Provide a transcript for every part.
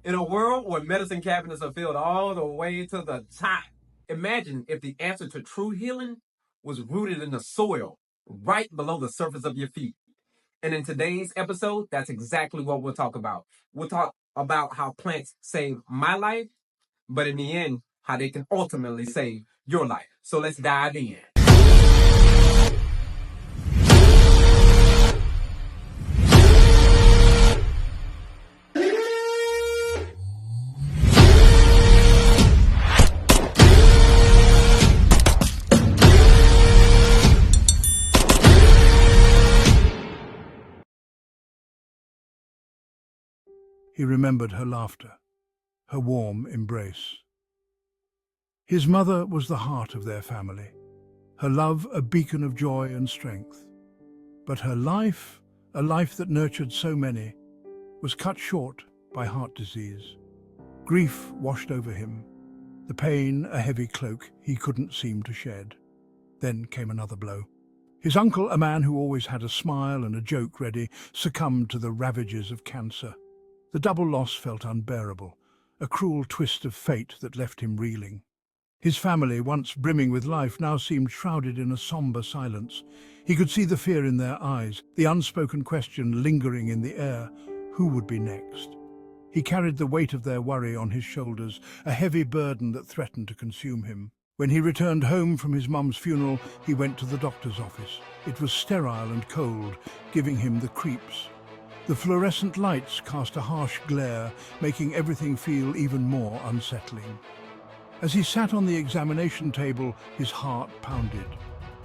In a world where medicine cabinets are filled all the way to the top, imagine if the answer to true healing was rooted in the soil right below the surface of your feet. And in today's episode, that's exactly what we'll talk about. We'll talk about how plants saved my life, but in the end, how they can ultimately save your life. So let's dive in. He remembered her laughter, her warm embrace. His mother was the heart of their family, her love a beacon of joy and strength. But her life, a life that nurtured so many, was cut short by heart disease. Grief washed over him, the pain a heavy cloak he couldn't seem to shed. Then came another blow. His uncle, a man who always had a smile and a joke ready, succumbed to the ravages of cancer. The double loss felt unbearable, a cruel twist of fate that left him reeling. His family, once brimming with life, now seemed shrouded in a somber silence. He could see the fear in their eyes, the unspoken question lingering in the air: who would be next? He carried the weight of their worry on his shoulders, a heavy burden that threatened to consume him. When he returned home from his mum's funeral, he went to the doctor's office. It was sterile and cold, giving him the creeps. The fluorescent lights cast a harsh glare, making everything feel even more unsettling. As he sat on the examination table, his heart pounded.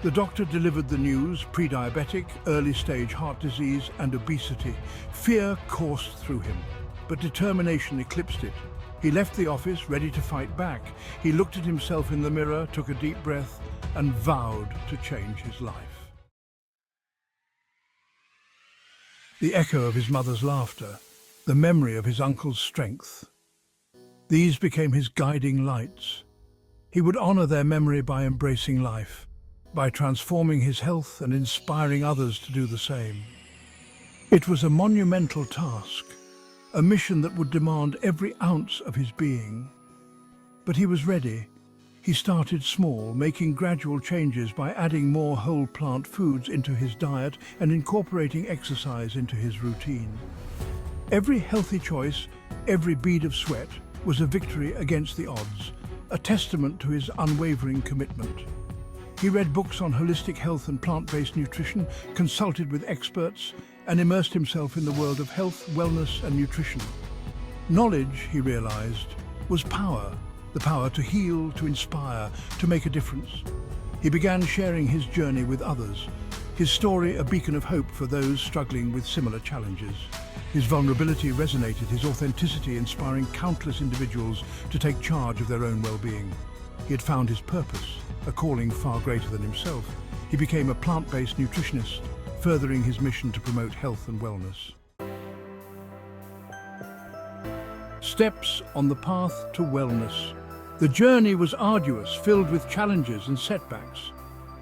The doctor delivered the news: pre-diabetic, early-stage heart disease and obesity. Fear coursed through him, but determination eclipsed it. He left the office, ready to fight back. He looked at himself in the mirror, took a deep breath, and vowed to change his life. The echo of his mother's laughter, the memory of his uncle's strength, these became his guiding lights. He would honor their memory by embracing life, by transforming his health and inspiring others to do the same. It was a monumental task, a mission that would demand every ounce of his being. But he was ready. He started small, making gradual changes by adding more whole plant foods into his diet and incorporating exercise into his routine. Every healthy choice, every bead of sweat, was a victory against the odds, a testament to his unwavering commitment. He read books on holistic health and plant-based nutrition, consulted with experts, and immersed himself in the world of health, wellness, and nutrition. Knowledge, he realized, was power. The power to heal, to inspire, to make a difference. He began sharing his journey with others, his story a beacon of hope for those struggling with similar challenges. His vulnerability resonated, his authenticity inspiring countless individuals to take charge of their own well-being. He had found his purpose, a calling far greater than himself. He became a plant-based nutritionist, furthering his mission to promote health and wellness. Steps on the path to wellness. The journey was arduous, filled with challenges and setbacks.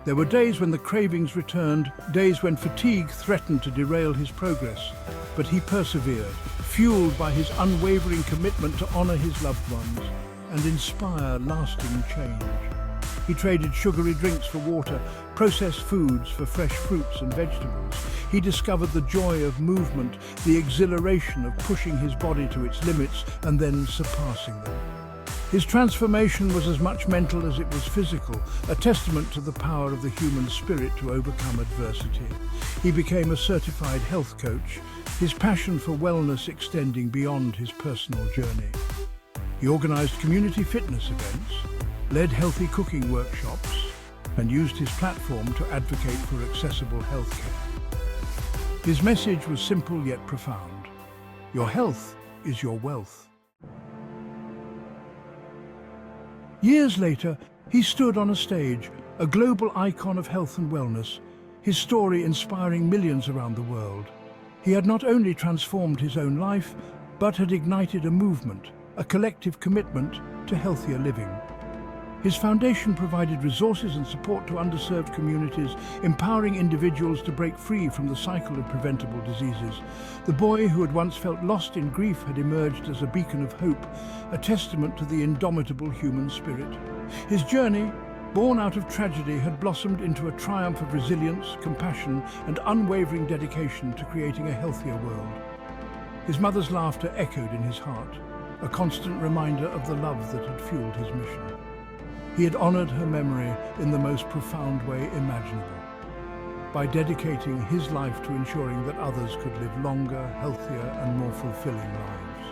There were days when the cravings returned, days when fatigue threatened to derail his progress. But he persevered, fueled by his unwavering commitment to honor his loved ones and inspire lasting change. He traded sugary drinks for water, processed foods for fresh fruits and vegetables. He discovered the joy of movement, the exhilaration of pushing his body to its limits and then surpassing them. His transformation was as much mental as it was physical, a testament to the power of the human spirit to overcome adversity. He became a certified health coach, his passion for wellness extending beyond his personal journey. He organized community fitness events, led healthy cooking workshops, and used his platform to advocate for accessible healthcare. His message was simple yet profound. Your health is your wealth. Years later, he stood on a stage, a global icon of health and wellness, his story inspiring millions around the world. He had not only transformed his own life, but had ignited a movement, a collective commitment to healthier living. His foundation provided resources and support to underserved communities, empowering individuals to break free from the cycle of preventable diseases. The boy who had once felt lost in grief had emerged as a beacon of hope, a testament to the indomitable human spirit. His journey, born out of tragedy, had blossomed into a triumph of resilience, compassion, and unwavering dedication to creating a healthier world. His mother's laughter echoed in his heart, a constant reminder of the love that had fueled his mission. He had honored her memory in the most profound way imaginable, by dedicating his life to ensuring that others could live longer, healthier, and more fulfilling lives.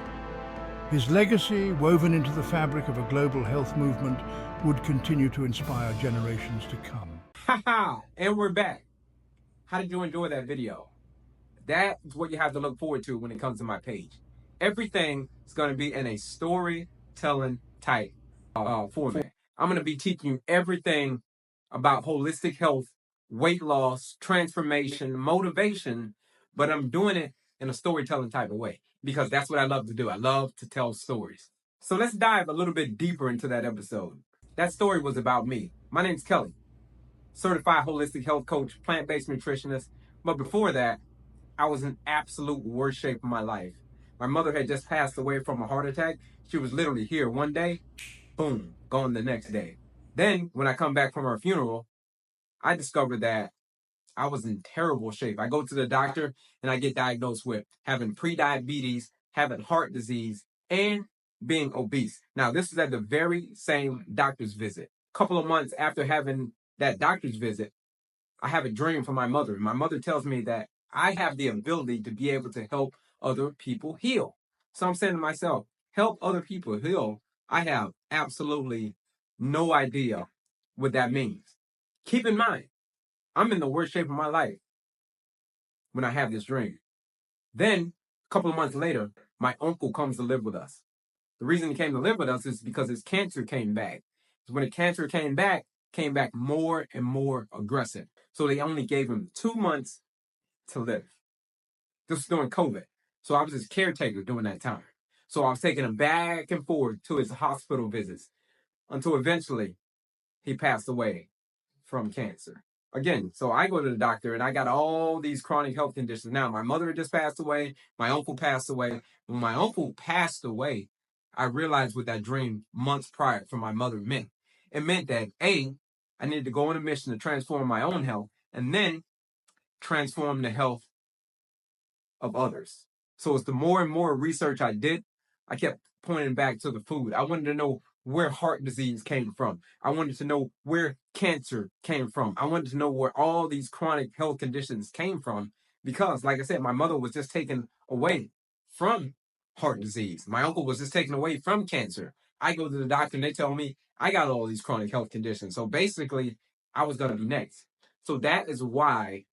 His legacy, woven into the fabric of a global health movement, would continue to inspire generations to come. Haha, and we're back. How did you enjoy that video? That's what you have to look forward to when it comes to my page. Everything is going to be in a storytelling type format. I'm going to be teaching you everything about holistic health, weight loss, transformation, motivation, but I'm doing it in a storytelling type of way because that's what I love to do. I love to tell stories. So let's dive a little bit deeper into that episode. That story was about me. My name's Kelly, certified holistic health coach, plant-based nutritionist. But before that, I was in absolute worst shape of my life. My mother had just passed away from a heart attack. She was literally here one day, boom, gone the next day. Then, when I come back from her funeral, I discovered that I was in terrible shape. I go to the doctor and I get diagnosed with having pre-diabetes, having heart disease, and being obese. Now, this is at the very same doctor's visit. A couple of months after having that doctor's visit, I have a dream from my mother. My mother tells me that I have the ability to be able to help other people heal. So I'm saying to myself, help other people heal. I have absolutely no idea what that means. Keep in mind, I'm in the worst shape of my life when I have this dream. Then, a couple of months later, my uncle comes to live with us. The reason he came to live with us is because his cancer came back. When the cancer came back more and more aggressive. So they only gave him 2 months to live. This was during COVID. So I was his caretaker during that time. So I was taking him back and forth to his hospital visits until eventually he passed away from cancer. Again, so I go to the doctor and I got all these chronic health conditions. Now, my mother had just passed away. My uncle passed away. When my uncle passed away, I realized what that dream months prior from my mother meant. It meant that A, I needed to go on a mission to transform my own health and then transform the health of others. So as the more and more research I did, I kept pointing back to the food. I wanted to know where heart disease came from. I wanted to know where cancer came from. I wanted to know where all these chronic health conditions came from because, like I said, my mother was just taken away from heart disease. My uncle was just taken away from cancer. I go to the doctor and they tell me I got all these chronic health conditions. So basically, I was going to be next. So that is why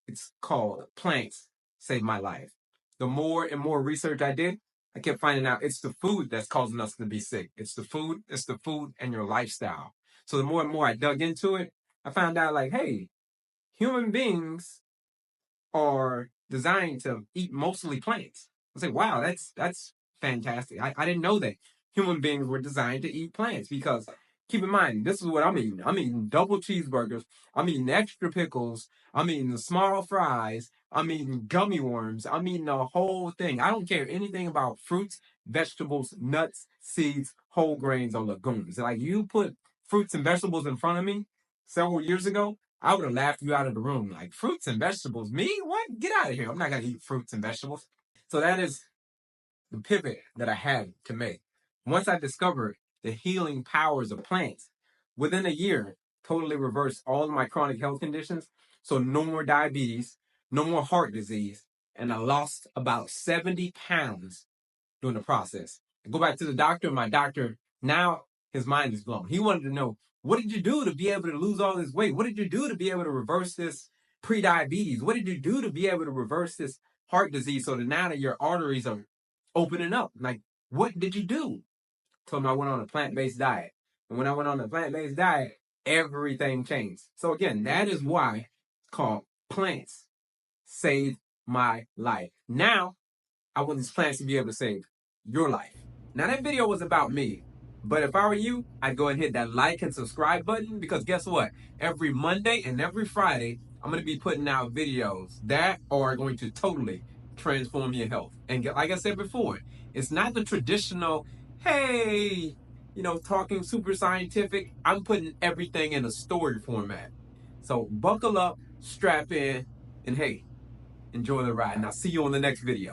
it's called Plants Saved My Life. The more and more research I did, I kept finding out it's the food that's causing us to be sick. It's the food and your lifestyle. So the more and more I dug into it, I found out like, hey, human beings are designed to eat mostly plants. I say, wow, that's fantastic. I didn't know that human beings were designed to eat plants because keep in mind, this is what I'm eating. I'm eating double cheeseburgers. I'm eating extra pickles. I'm eating the small fries. I'm eating gummy worms. I'm eating the whole thing. I don't care anything about fruits, vegetables, nuts, seeds, whole grains, or legumes. Like you put fruits and vegetables in front of me several years ago, I would have laughed you out of the room. Like, fruits and vegetables? Me? What? Get out of here. I'm not going to eat fruits and vegetables. So that is the pivot that I had to make. Once I discovered the healing powers of plants, within a year, totally reversed all of my chronic health conditions. So no more diabetes, no more heart disease, and I lost about 70 pounds during the process. I go back to the doctor, and my doctor, now his mind is blown. He wanted to know, what did you do to be able to lose all this weight? What did you do to be able to reverse this pre-diabetes? What did you do to be able to reverse this heart disease so that now that your arteries are opening up? Like, what did you do? Told him I went on a plant-based diet. And when I went on a plant-based diet, everything changed. So again, that is why it's called Plants Saved My Life. Now, I want these plants to be able to save your life. Now, that video was about me. But if I were you, I'd go and hit that like and subscribe button because guess what? Every Monday and every Friday, I'm going to be putting out videos that are going to totally transform your health. And like I said before, it's not the traditional, hey, talking super scientific. I'm putting everything in a story format. So buckle up, strap in, and hey, enjoy the ride. And I'll see you on the next video.